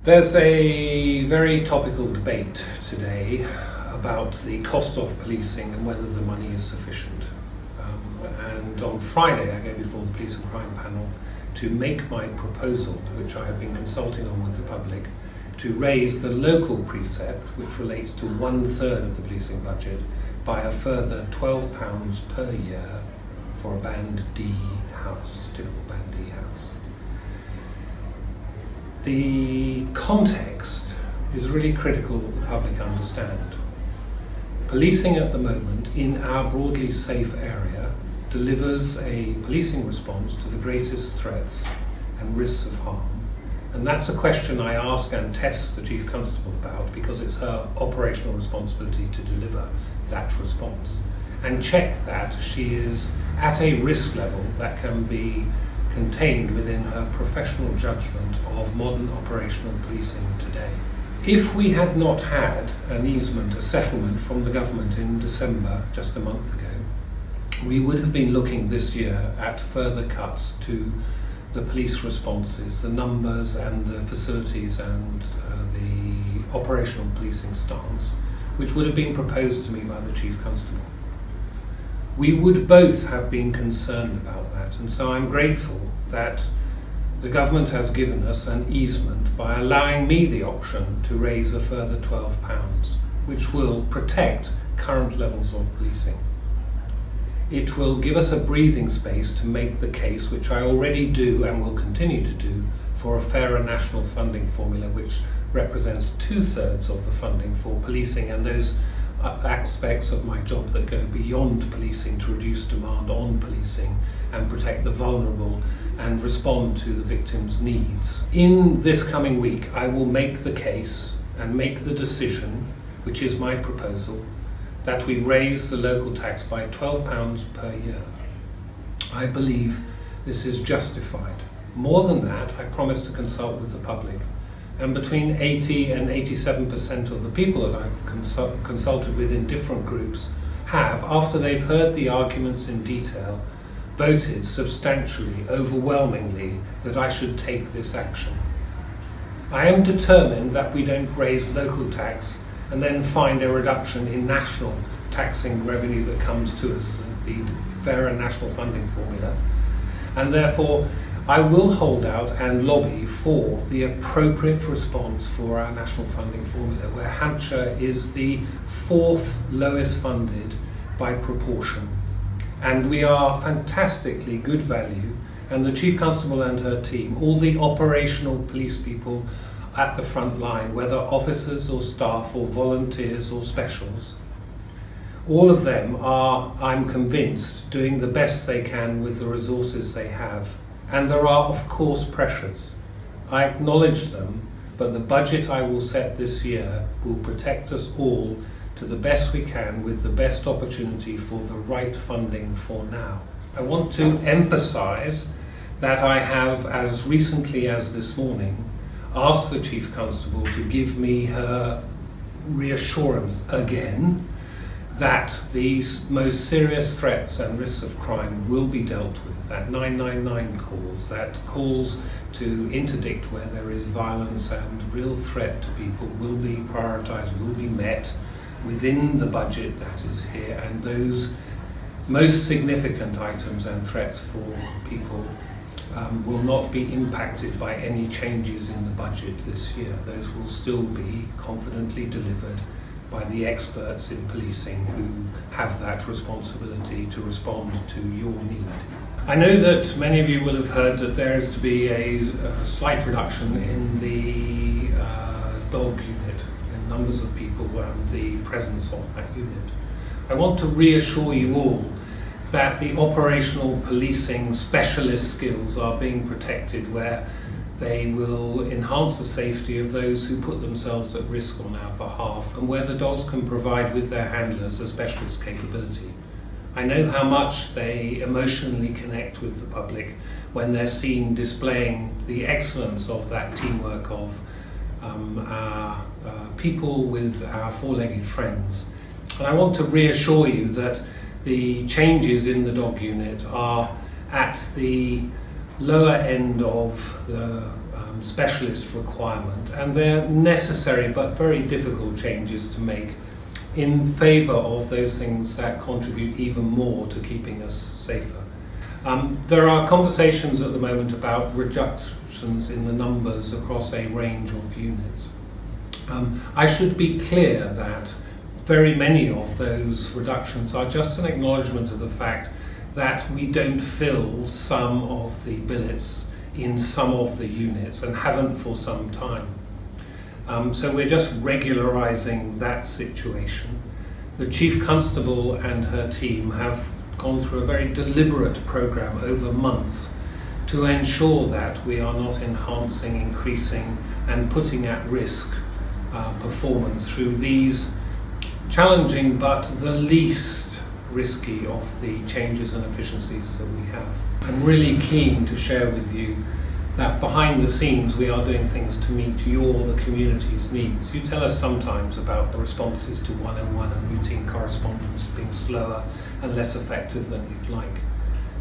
There's a very topical debate today about the cost of policing and whether the money is sufficient. And on Friday I go before the Police and Crime Panel to make my proposal, which I have been consulting on with the public, to raise the local precept, which relates to 1/3 of the policing budget, by a further £12 per year for a Band D house, typical Band D house. The context is really critical that the public understand. Policing at the moment in our broadly safe area delivers a policing response to the greatest threats and risks of harm. And that's a question I ask and test the Chief Constable about, because it's her operational responsibility to deliver that response and check that she is at a risk level that can be contained within her professional judgment of modern operational policing today. If we had not had an easement, a settlement from the government in December, just a month ago, we would have been looking this year at further cuts to the police responses, the numbers and the facilities and the operational policing stance, which would have been proposed to me by the Chief Constable. We would both have been concerned about that, and so I'm grateful that the government has given us an easement by allowing me the option to raise a further £12, which will protect current levels of policing. It will give us a breathing space to make the case, which I already do and will continue to do, for a fairer national funding formula which represents 2/3 of the funding for policing and those aspects of my job that go beyond policing to reduce demand on policing and protect the vulnerable and respond to the victims' needs. In this coming week, I will make the case and make the decision, which is my proposal, that we raise the local tax by £12 per year. I believe this is justified. More than that, I promise to consult with the public. And between 80 and 87% of the people that I've consulted with in different groups have, after they've heard the arguments in detail, voted substantially, overwhelmingly, that I should take this action. I am determined that we don't raise local tax and then find a reduction in national taxing revenue that comes to us, the fairer national funding formula, and therefore I will hold out and lobby for the appropriate response for our national funding formula, where Hampshire is the 4th lowest funded by proportion. And we are fantastically good value, and the Chief Constable and her team, all the operational police people at the front line, whether officers or staff or volunteers or specials, all of them are, I'm convinced, doing the best they can with the resources they have. And there are, of course, pressures. I acknowledge them, but the budget I will set this year will protect us all to the best we can with the best opportunity for the right funding for now. I want to emphasise that I have, as recently as this morning, asked the Chief Constable to give me her reassurance again that these most serious threats and risks of crime will be dealt with, that 999 calls, that calls to interdict where there is violence and real threat to people will be prioritised, will be met within the budget that is here, and those most significant items and threats for people will not be impacted by any changes in the budget this year. Those will still be confidently delivered by the experts in policing who have that responsibility to respond to your need. I know that many of you will have heard that there is to be a slight reduction in the dog unit, in numbers of people and the presence of that unit. I want to reassure you all that the operational policing specialist skills are being protected, where they will enhance the safety of those who put themselves at risk on our behalf, and where the dogs can provide with their handlers a specialist capability. I know how much they emotionally connect with the public when they're seen displaying the excellence of that teamwork of our people with our four-legged friends. And I want to reassure you that the changes in the dog unit are at the lower end of the specialist requirement, and they're necessary but very difficult changes to make in favour of those things that contribute even more to keeping us safer. There are conversations at the moment about reductions in the numbers across a range of units. I should be clear that very many of those reductions are just an acknowledgement of the fact that we don't fill some of the billets in some of the units and haven't for some time. So we're just regularising that situation. The Chief Constable and her team have gone through a very deliberate programme over months to ensure that we are not enhancing, increasing and putting at risk performance through these challenging but the least risky of the changes and efficiencies that we have. I'm really keen to share with you that behind the scenes we are doing things to meet the community's needs. You tell us sometimes about the responses to 101 and routine correspondence being slower and less effective than you'd like.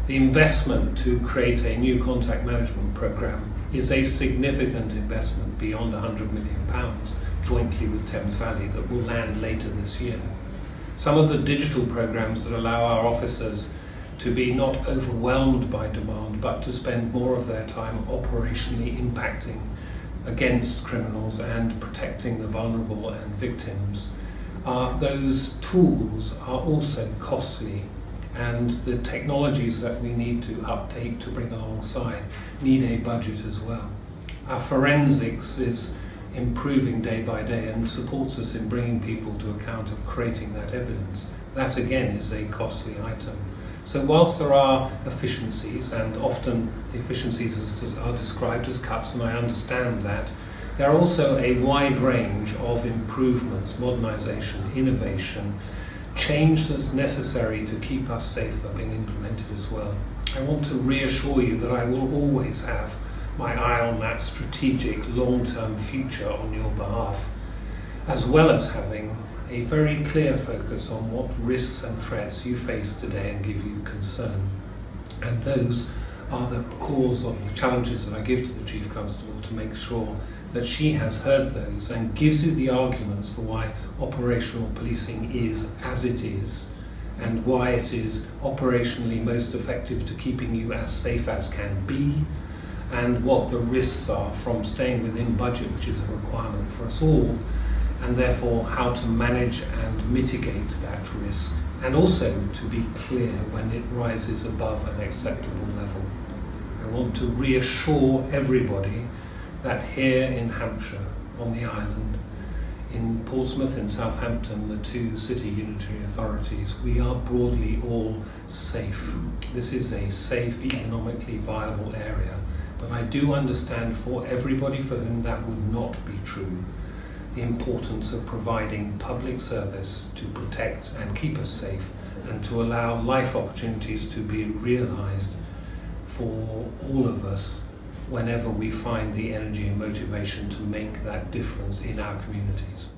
The investment to create a new contact management programme is a significant investment beyond £100 million jointly with Thames Valley that will land later this year. Some of the digital programmes that allow our officers to be not overwhelmed by demand but to spend more of their time operationally impacting against criminals and protecting the vulnerable and victims. Those tools are also costly, and the technologies that we need to update to bring alongside need a budget as well. Our forensics is improving day by day and supports us in bringing people to account of creating that evidence. That again is a costly item. So whilst there are efficiencies, and often efficiencies are described as cuts, and I understand that, there are also a wide range of improvements, modernisation, innovation, change that's necessary to keep us safer being implemented as well. I want to reassure you that I will always have my eye on that strategic long-term future on your behalf, as well as having a very clear focus on what risks and threats you face today and give you concern. And those are the cause of the challenges that I give to the Chief Constable to make sure that she has heard those and gives you the arguments for why operational policing is as it is and why it is operationally most effective to keeping you as safe as can be, and what the risks are from staying within budget, which is a requirement for us all, and therefore how to manage and mitigate that risk, and also to be clear when it rises above an acceptable level. I want to reassure everybody that here in Hampshire, on the island, in Portsmouth, in Southampton, the two city unitary authorities, we are broadly all safe. This is a safe, economically viable area, but I do understand for everybody for whom that would not be true, the importance of providing public service to protect and keep us safe and to allow life opportunities to be realised for all of us whenever we find the energy and motivation to make that difference in our communities.